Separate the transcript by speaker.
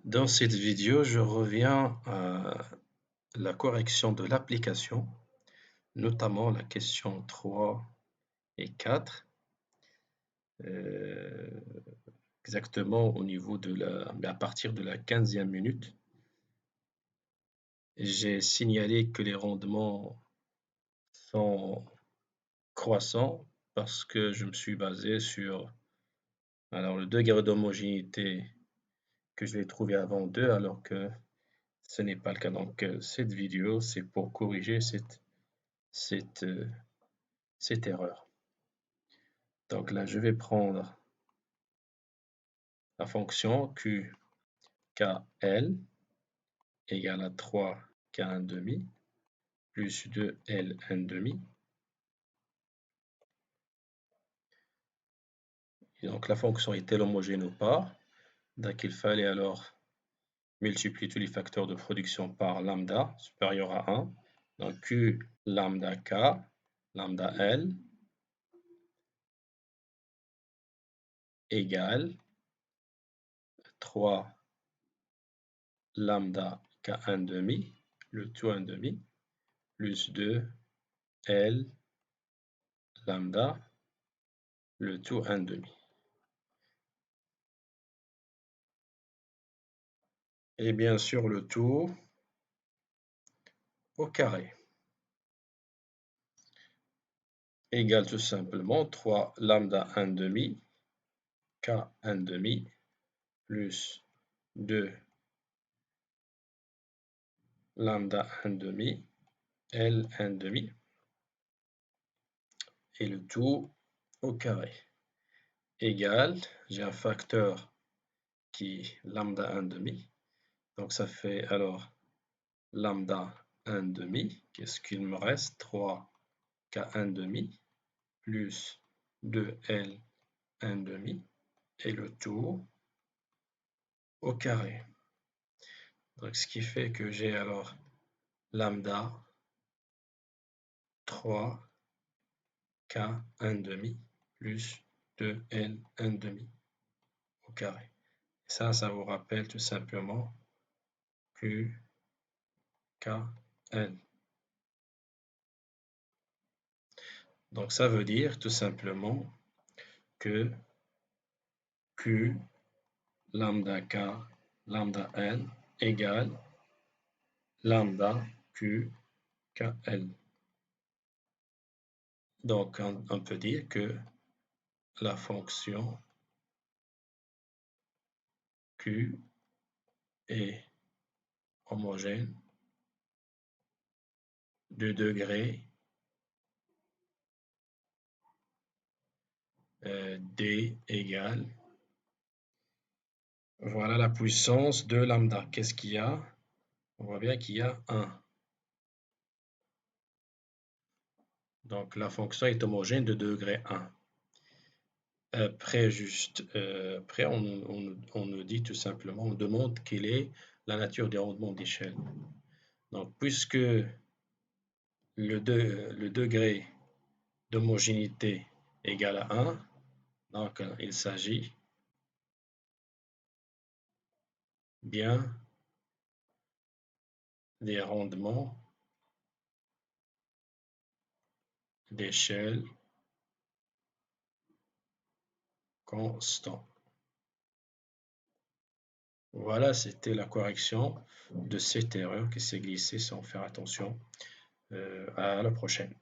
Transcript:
Speaker 1: Dans cette vidéo, je reviens à la correction de l'application, notamment la question 3 et 4, euh, exactement au niveau à partir de la 15e minute. J'ai signalé que les rendements sont croissants parce que je me suis basé sur le degré d'homogénéité que je l'ai trouvé avant 2, alors que ce n'est pas le cas. Donc, cette vidéo, c'est pour corriger cette, euh, cette erreur. Donc là, je vais prendre la fonction QKL égale à 3K1 demi plus 2L1 demi. Et donc la fonction est-elle homogène ou pas? Donc il fallait alors multiplier tous les facteurs de production par lambda supérieur à 1. Donc Q lambda K, lambda L égale 3 lambda K1 demi, le tout 1 demi, plus 2 L lambda, le tout 1 demi. Et bien sûr le tout au carré égale tout simplement 3 lambda 1 demi K 1 demi plus 2 lambda 1 demi L 1 demi et le tout au carré égale, j'ai un facteur qui lambda 1 demi, donc ça fait alors lambda 1 demi, qu'est-ce qu'il me reste? 3 K 1 demi plus 2L 1 demi et le tout au carré. Donc ce qui fait que j'ai alors lambda 3 K 1 demi plus 2L 1 demi au carré. Et ça vous rappelle tout simplement Q K L. Donc ça veut dire tout simplement que Q lambda K lambda L égale lambda Q K L. Donc on peut dire que la fonction Q est homogène de degré D égale, voilà la puissance de lambda. Qu'est-ce qu'il y a? On voit bien qu'il y a 1. Donc la fonction est homogène de degré 1. Après, on nous dit tout simplement, on demande quelle est la nature des rendements d'échelle. Donc, puisque le degré d'homogénéité égale à 1, donc il s'agit bien des rendements d'échelle constants. Voilà, c'était la correction de cette erreur qui s'est glissée sans faire attention. À la prochaine.